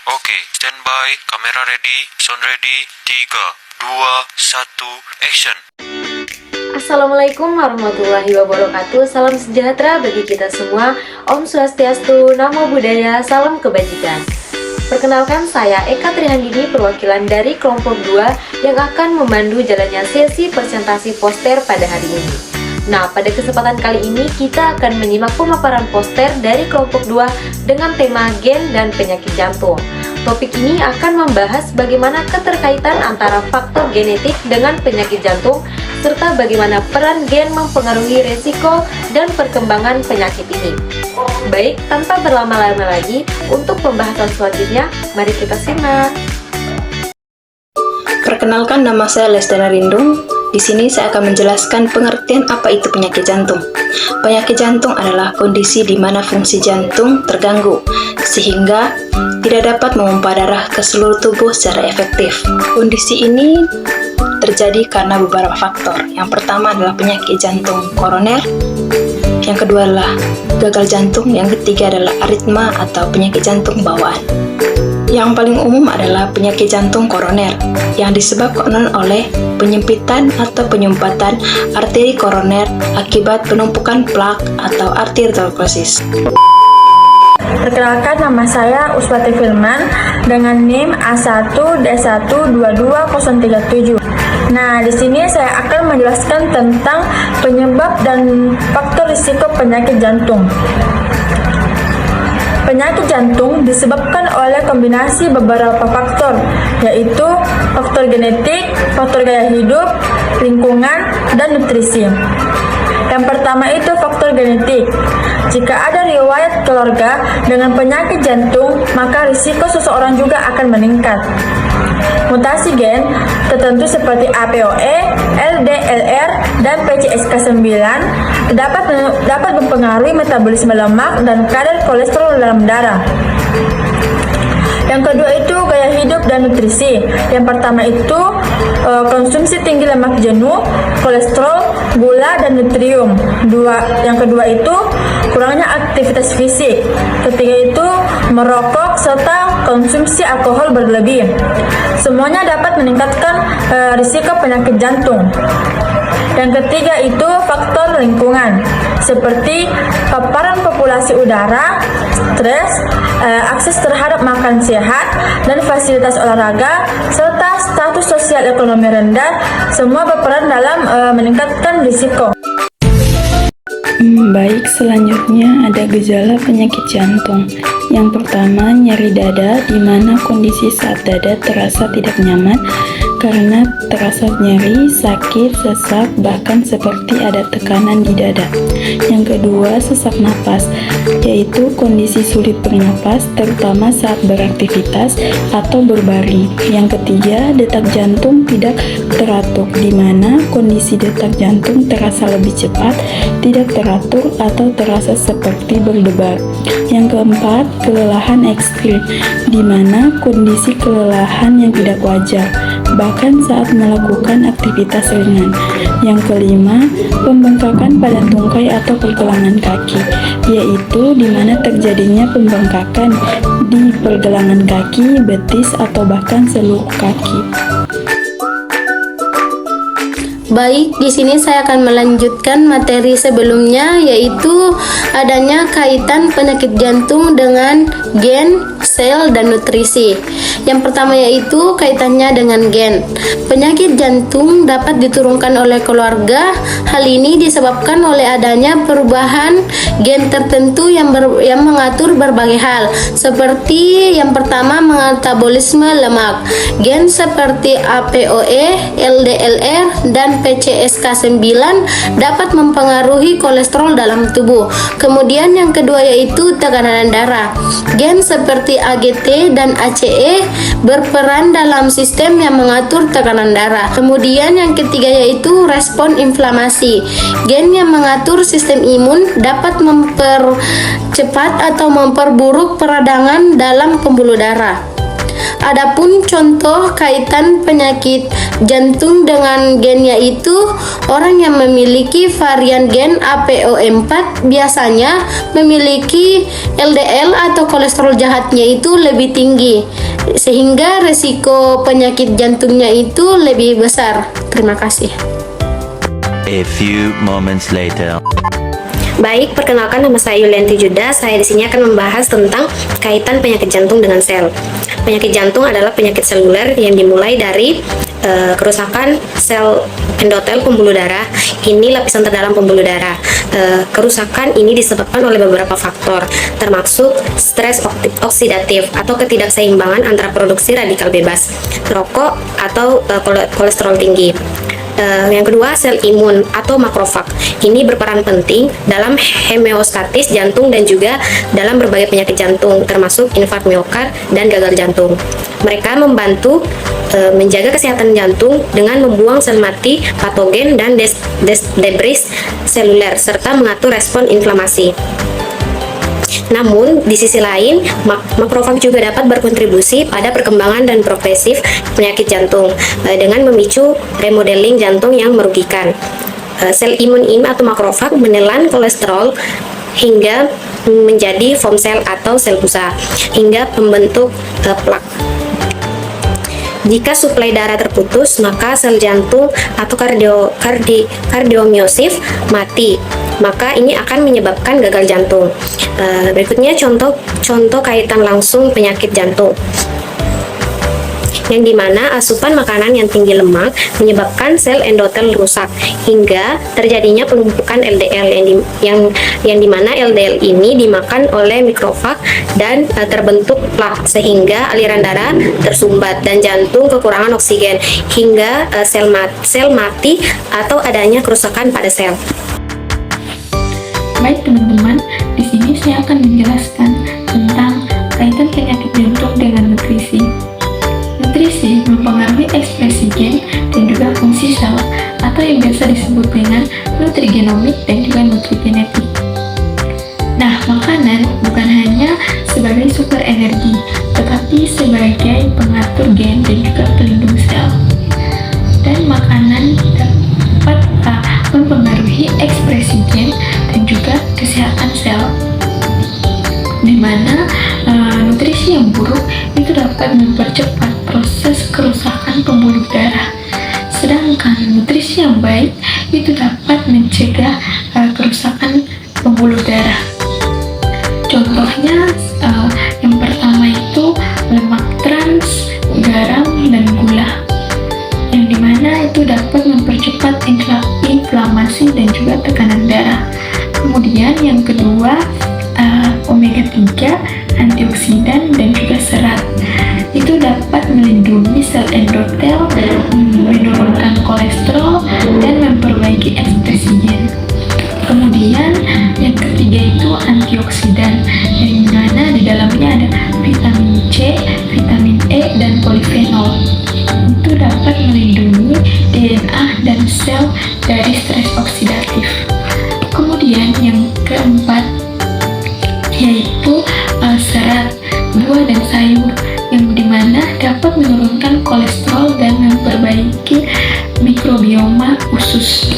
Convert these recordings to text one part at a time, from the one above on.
Oke, standby, kamera ready, sound ready, 3, 2, 1, action. Assalamualaikum warahmatullahi wabarakatuh. Salam sejahtera bagi kita semua. Om Swastiastu, Namo Buddhaya, salam kebajikan. Perkenalkan, saya Eka Trihandini, perwakilan dari kelompok 2 yang akan memandu jalannya sesi presentasi poster pada hari ini. Nah, pada kesempatan kali ini kita akan menyimak pemaparan poster dari kelompok 2 dengan tema gen dan penyakit jantung. Topik ini akan membahas bagaimana keterkaitan antara faktor genetik dengan penyakit jantung, serta bagaimana peran gen mempengaruhi resiko dan perkembangan penyakit ini. Baik, tanpa berlama-lama lagi, untuk pembahasan selanjutnya, mari kita simak. Perkenalkan, nama saya Lestana Rindung. Di sini saya akan menjelaskan pengertian apa itu penyakit jantung. Penyakit jantung adalah kondisi di mana fungsi jantung terganggu, sehingga tidak dapat memompa darah ke seluruh tubuh secara efektif. Kondisi ini terjadi karena beberapa faktor. Yang pertama adalah penyakit jantung koroner, yang kedua adalah gagal jantung, yang ketiga adalah aritma atau penyakit jantung bawaan. Yang paling umum adalah penyakit jantung koroner yang disebabkan oleh penyempitan atau penyumbatan arteri koroner akibat penumpukan plak atau arteriosklerosis. Perkenalkan, nama saya Uswati Firman dengan NIM A1D1222037. Nah, di sini saya akan menjelaskan tentang penyebab dan faktor risiko penyakit jantung. Penyakit jantung disebabkan oleh kombinasi beberapa faktor, yaitu faktor genetik, faktor gaya hidup, lingkungan, dan nutrisi. Yang pertama itu faktor genetik. Jika ada riwayat keluarga dengan penyakit jantung, maka risiko seseorang juga akan meningkat. Mutasi gen tertentu seperti APOE, LDLR, dan PCSK9 dapat mempengaruhi metabolisme lemak dan kadar kolesterol dalam darah. Yang kedua itu gaya hidup dan nutrisi. Yang pertama itu konsumsi tinggi lemak jenuh, kolesterol, gula, dan nutrium. Yang kedua itu kurangnya aktivitas fisik. Ketiga itu merokok serta konsumsi alkohol berlebih. Semuanya dapat meningkatkan risiko penyakit jantung. Yang ketiga itu faktor lingkungan, seperti paparan populasi udara, stres, akses terhadap makan sehat, dan fasilitas olahraga, serta status sosial ekonomi rendah, semua berperan dalam meningkatkan risiko. Baik, selanjutnya ada gejala penyakit jantung. Yang pertama, nyeri dada, di mana kondisi saat dada terasa tidak nyaman karena terasa nyeri, sakit, sesak, bahkan seperti ada tekanan di dada. Yang kedua, sesak napas, yaitu kondisi sulit bernapas, terutama saat beraktivitas atau berbaring. Yang ketiga, detak jantung tidak teratur, di mana kondisi detak jantung terasa lebih cepat, tidak teratur, atau terasa seperti berdebar. Yang keempat, kelelahan ekstrim, di mana kondisi kelelahan yang tidak wajar, bahkan saat melakukan aktivitas ringan. Yang kelima, pembengkakan pada tungkai atau pergelangan kaki, yaitu di mana terjadinya pembengkakan di pergelangan kaki, betis, atau bahkan seluruh kaki. Baik, di sini saya akan melanjutkan materi sebelumnya, yaitu adanya kaitan penyakit jantung dengan gen, sel, dan nutrisi. Yang pertama yaitu kaitannya dengan gen. Penyakit jantung dapat diturunkan oleh keluarga. Hal ini disebabkan oleh adanya perubahan gen tertentu yang mengatur berbagai hal, seperti yang pertama metabolisme lemak. Gen seperti APOE, LDLR, dan PCSK9 dapat mempengaruhi kolesterol dalam tubuh. Kemudian yang kedua yaitu tekanan darah. Gen seperti AGT dan ACE berperan dalam sistem yang mengatur tekanan darah. Kemudian yang ketiga yaitu respon inflamasi. Gen yang mengatur sistem imun dapat mempercepat atau memperburuk peradangan dalam pembuluh darah. Adapun contoh kaitan penyakit jantung dengan gen yaitu orang yang memiliki varian gen APOE4 biasanya memiliki LDL atau kolesterol jahatnya itu lebih tinggi sehingga resiko penyakit jantungnya itu lebih besar. Terima kasih. A few moments later. Baik, perkenalkan nama saya Yulianti Juda. Saya di sini akan membahas tentang kaitan penyakit jantung dengan sel. Penyakit jantung adalah penyakit seluler yang dimulai dari kerusakan sel endotel pembuluh darah. Ini lapisan terdalam pembuluh darah. Kerusakan ini disebabkan oleh beberapa faktor, termasuk stres oksidatif atau ketidakseimbangan antara produksi radikal bebas, rokok atau kolesterol tinggi. Yang kedua, sel imun atau makrofag. Ini berperan penting dalam homeostatis jantung dan juga dalam berbagai penyakit jantung, termasuk infark miokard dan gagal jantung. Mereka membantu menjaga kesehatan jantung dengan membuang sel mati, patogen, dan debris seluler, serta mengatur respon inflamasi. Namun, di sisi lain, makrofag juga dapat berkontribusi pada perkembangan dan progresif penyakit jantung dengan memicu remodeling jantung yang merugikan. Sel imun ini atau makrofag menelan kolesterol hingga menjadi foam sel atau sel busa, hingga membentuk plak. Jika suplai darah terputus, maka sel jantung atau kardiomiosif mati. Maka ini akan menyebabkan gagal jantung. Berikutnya contoh kaitan langsung penyakit jantung, yang dimana asupan makanan yang tinggi lemak menyebabkan sel endotel rusak hingga terjadinya penumpukan LDL yang dimana LDL ini dimakan oleh mikrofag dan terbentuk plak sehingga aliran darah tersumbat dan jantung kekurangan oksigen hingga sel mati atau adanya kerusakan pada sel. Baik teman-teman, di sini saya akan menjelaskan tentang kaitan penyakit jantung dengan nutrisi. Nutrisi mempengaruhi ekspresi gen dan juga fungsi sel atau yang biasa disebut dengan nutrigenomik dan juga nutrigenetik. Nah, makanan bukan hanya sebagai sumber energi, tetapi sebagai pengatur gen dan juga pelindung sel. Dan makanan dapat mempengaruhi ekspresi gen dan juga kesehatan sel, di mana nutrisi yang buruk itu dapat mempercepat proses kerusakan pembuluh darah, sedangkan nutrisi yang baik itu dapat mencegah kerusakan pembuluh darah. Contohnya yang pertama itu lemak trans, garam, dan gula, yang dimana itu dapat mempercepat inflamasi dan juga tekanan darah. Kemudian yang kedua, omega 3, antioksidan, dan juga serat. Itu dapat melindungi sel endotel, menurunkan kolesterol, dan memperbaiki ekspresi gen. Kemudian yang ketiga itu antioksidan, yang mana di dalamnya ada vitamin C, vitamin E, dan polifenol. Itu dapat melindungi DNA dan sel dari stres oksidatif. Kemudian yang keempat yaitu serat, buah dan sayur, yang dimana dapat menurunkan kolesterol dan memperbaiki mikrobioma usus.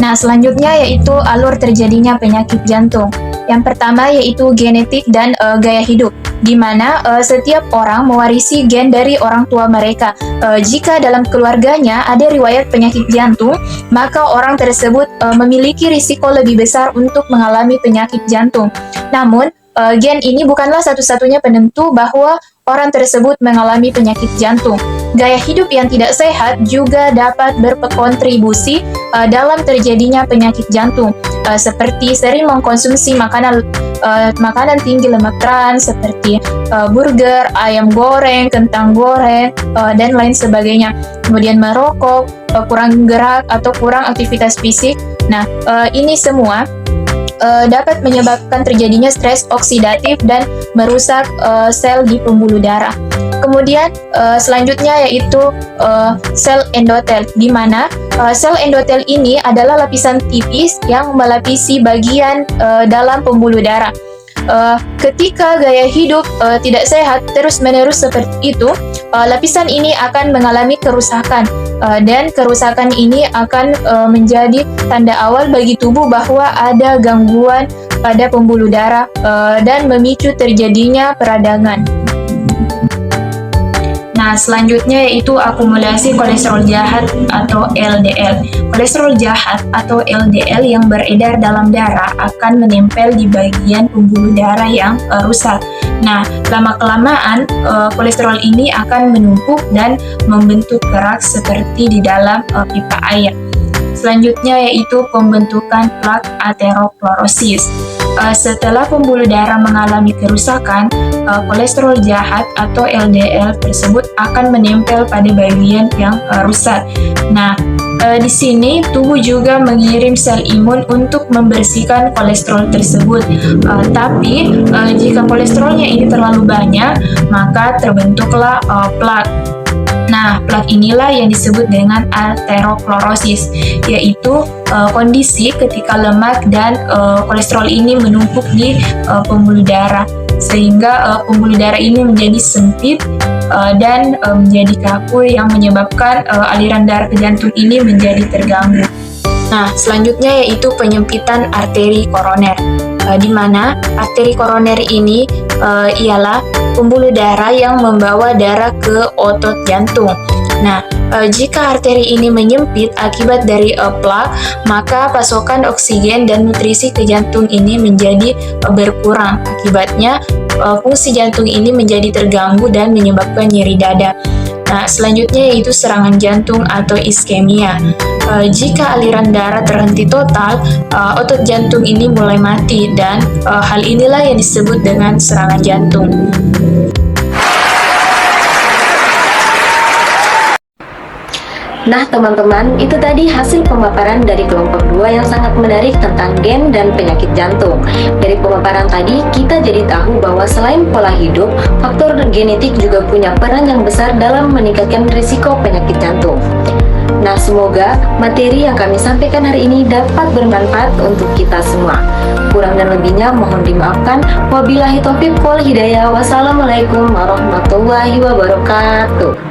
Nah, selanjutnya yaitu alur terjadinya penyakit jantung. Yang pertama yaitu genetik dan gaya hidup, di mana setiap orang mewarisi gen dari orang tua mereka. Jika dalam keluarganya ada riwayat penyakit jantung, maka orang tersebut memiliki risiko lebih besar untuk mengalami penyakit jantung. Namun, gen ini bukanlah satu-satunya penentu bahwa orang tersebut mengalami penyakit jantung. Gaya hidup yang tidak sehat juga dapat berkontribusi dalam terjadinya penyakit jantung, seperti sering mengkonsumsi makanan tinggi lemak trans seperti burger, ayam goreng, kentang goreng, dan lain sebagainya. Kemudian merokok, kurang gerak atau kurang aktivitas fisik. Nah, ini semua dapat menyebabkan terjadinya stres oksidatif dan merusak sel di pembuluh darah. Kemudian selanjutnya yaitu sel endotel, di mana Sel endotel ini adalah lapisan tipis yang melapisi bagian dalam pembuluh darah. Ketika gaya hidup tidak sehat terus-menerus seperti itu, lapisan ini akan mengalami kerusakan, dan kerusakan ini akan menjadi tanda awal bagi tubuh bahwa ada gangguan pada pembuluh darah dan memicu terjadinya peradangan. Nah, selanjutnya yaitu akumulasi kolesterol jahat atau LDL. Kolesterol jahat atau LDL yang beredar dalam darah akan menempel di bagian pembuluh darah yang rusak. Nah, lama-kelamaan kolesterol ini akan menumpuk dan membentuk kerak seperti di dalam pipa air. Selanjutnya yaitu pembentukan plak aterosklerosis. Setelah pembuluh darah mengalami kerusakan, kolesterol jahat atau LDL tersebut akan menempel pada bagian yang rusak. Nah, di sini tubuh juga mengirim sel imun untuk membersihkan kolesterol tersebut. Tapi jika kolesterolnya ini terlalu banyak, maka terbentuklah plak. Nah, plak inilah yang disebut dengan aterosklerosis, yaitu kondisi ketika lemak dan kolesterol ini menumpuk di pembuluh darah, sehingga pembuluh darah ini menjadi sempit dan menjadi kaku yang menyebabkan aliran darah ke jantung ini menjadi terganggu. Nah, selanjutnya yaitu penyempitan arteri koroner, di mana arteri koroner ini ialah pembuluh darah yang membawa darah ke otot jantung. Nah, jika arteri ini menyempit akibat dari plak, maka pasokan oksigen dan nutrisi ke jantung ini menjadi berkurang. Akibatnya, fungsi jantung ini menjadi terganggu dan menyebabkan nyeri dada. Nah, selanjutnya yaitu serangan jantung atau iskemia. Jika aliran darah terhenti total, otot jantung ini mulai mati, dan hal inilah yang disebut dengan serangan jantung. Nah teman-teman, itu tadi hasil pemaparan dari kelompok 2 yang sangat menarik tentang gen dan penyakit jantung. Dari pemaparan tadi, kita jadi tahu bahwa selain pola hidup, faktor genetik juga punya peran yang besar dalam meningkatkan risiko penyakit jantung. Nah, semoga materi yang kami sampaikan hari ini dapat bermanfaat untuk kita semua. Kurang dan lebihnya mohon dimaafkan. Wabillahi taufiq wal hidayah. Wassalamualaikum warahmatullahi wabarakatuh.